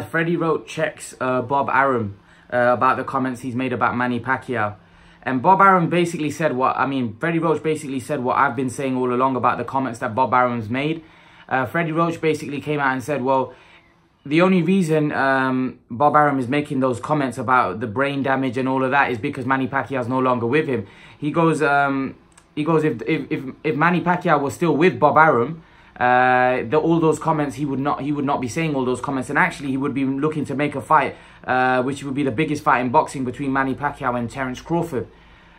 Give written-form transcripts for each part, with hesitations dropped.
Freddie Roach checks Bob Arum about the comments he's made about Manny Pacquiao. And Bob Arum basically said Freddie Roach basically said what I've been saying all along about the comments that Bob Arum's made. Freddie Roach basically came out and said, well, the only reason Bob Arum is making those comments about the brain damage and all of that is because Manny Pacquiao's no longer with him. He goes, if Manny Pacquiao was still with Bob Arum, all those comments, he would not be saying all those comments, and actually he would be looking to make a fight, which would be the biggest fight in boxing between Manny Pacquiao and Terence Crawford.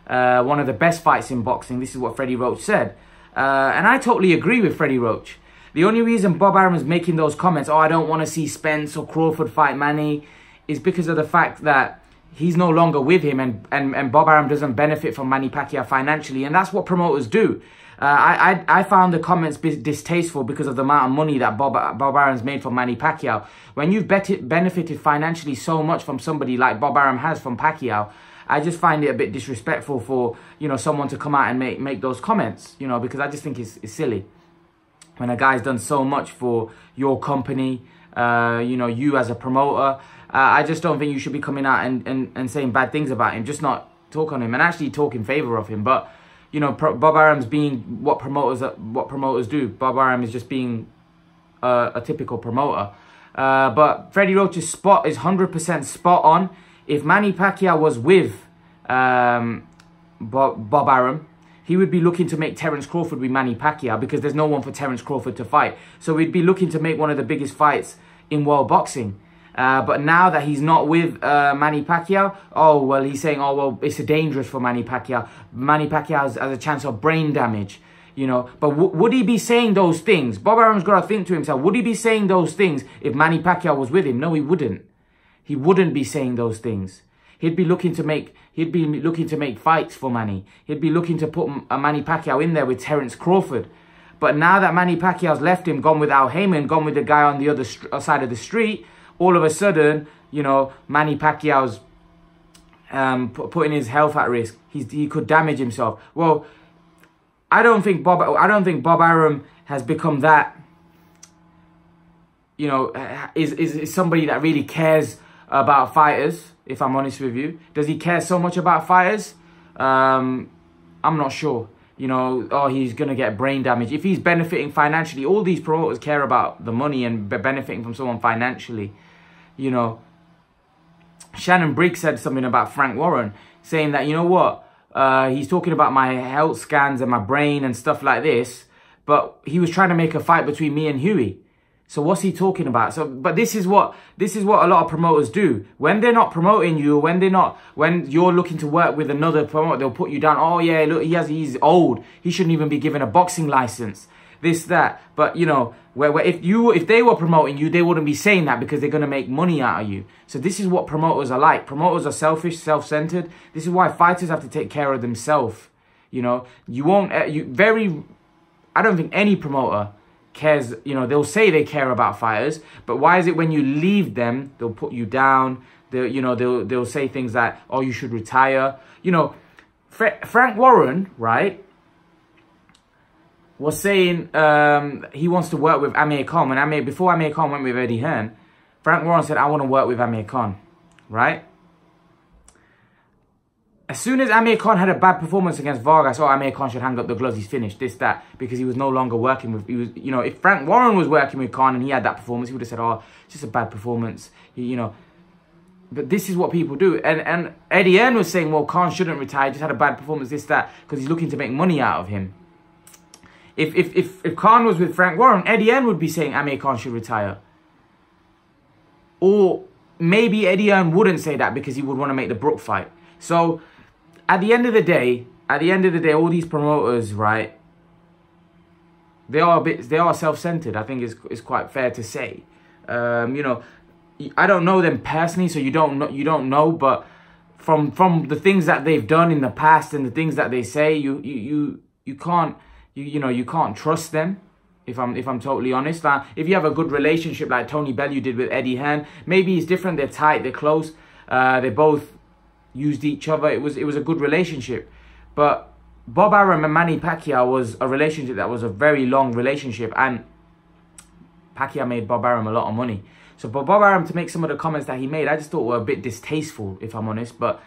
One of the best fights in boxing. This is what Freddie Roach said. And I totally agree with Freddie Roach. The only reason Bob Arum is making those comments, oh, I don't want to see Spence or Crawford fight Manny, is because of the fact that he's no longer with him, and Bob Arum doesn't benefit from Manny Pacquiao financially, and that's what promoters do. I found the comments distasteful because of the amount of money that Bob Arum's made from Manny Pacquiao. When you've benefited financially so much from somebody like Bob Arum has from Pacquiao, I just find it a bit disrespectful for, you know, someone to come out and make those comments, you know, because I just think it's silly. When a guy's done so much for your company, you know, you as a promoter, I just don't think you should be coming out and saying bad things about him. Just not talk on him and actually talk in favor of him. But, you know, Bob Arum's being what promoters do. Bob Arum is just being a typical promoter. But Freddie Roach's spot is 100% spot on. If Manny Pacquiao was with Bob Arum, he would be looking to make Terence Crawford with Manny Pacquiao, because there's no one for Terence Crawford to fight. So we'd be looking to make one of the biggest fights in world boxing. But now that he's not with Manny Pacquiao, oh, well, he's saying, oh, well, it's dangerous for Manny Pacquiao. Manny Pacquiao has a chance of brain damage, you know. But would he be saying those things? Bob Arum's got to think to himself, would he be saying those things if Manny Pacquiao was with him? No, he wouldn't. He wouldn't be saying those things. He'd be looking to make fights for Manny. He'd be looking to put a Manny Pacquiao in there with Terence Crawford. But now that Manny Pacquiao's left him, gone with Al Heyman, gone with the guy on the other side of the street, all of a sudden, you know, Manny Pacquiao's putting his health at risk. He could damage himself. Well, I don't think Bob Arum has become that, you know, is somebody that really cares about fighters, if I'm honest with you. Does he care so much about fighters? I'm not sure. You know, oh, he's going to get brain damage. If he's benefiting financially, all these promoters care about the money and benefiting from someone financially. You know, Shannon Briggs said something about Frank Warren, saying that, you know what, he's talking about my health scans and my brain and stuff like this, but he was trying to make a fight between me and Huey. So what's he talking about? So, but this is what a lot of promoters do. When they're not promoting you, when you're looking to work with another promoter, they'll put you down. Oh yeah, look, he's old. He shouldn't even be given a boxing license. This, that. But you know, if they were promoting you, they wouldn't be saying that, because they're gonna make money out of you. So this is what promoters are like. Promoters are selfish, self-centered. This is why fighters have to take care of themselves. You know, I don't think any promoter cares. You know, they'll say they care about fighters, but why is it when you leave them, they'll put you down? They'll say things like, oh, you should retire. You know, Frank Warren, right, was saying he wants to work with Amir Khan. Before Amir Khan went with Eddie Hearn, Frank Warren said, I want to work with Amir Khan, right? As soon as Amir Khan had a bad performance against Vargas, oh, Amir Khan should hang up the gloves, he's finished, this, that, because he was no longer working with, you know, if Frank Warren was working with Khan and he had that performance, he would have said, oh, it's just a bad performance, you know. But this is what people do. And Eddie Hearn was saying, well, Khan shouldn't retire, just had a bad performance, this, that, because he's looking to make money out of him. If Khan was with Frank Warren, Eddie Hearn would be saying Amir Khan should retire. Or maybe Eddie Hearn wouldn't say that because he would want to make the Brook fight. So at the end of the day, all these promoters, right, they are self-centered. I think it's quite fair to say. You know, I don't know them personally, so you don't know, but from the things that they've done in the past and the things that they say, you can't trust them. If I'm totally honest, if you have a good relationship like Tony Bellew did with Eddie Hearn, maybe it's different. They're tight, they're close, they both used each other. It was a good relationship. But Bob Arum and Manny Pacquiao was a relationship that was a very long relationship, and Pacquiao made Bob Arum a lot of money. So for Bob Arum to make some of the comments that he made, I just thought were a bit distasteful, if I'm honest. But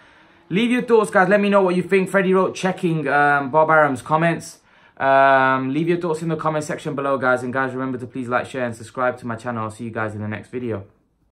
leave your thoughts, guys. Let me know what you think. Freddie Roach checking Bob Arum's comments. Leave your thoughts in the comment section below, guys. And guys, remember to please like, share, and subscribe to my channel. I'll see you guys in the next video.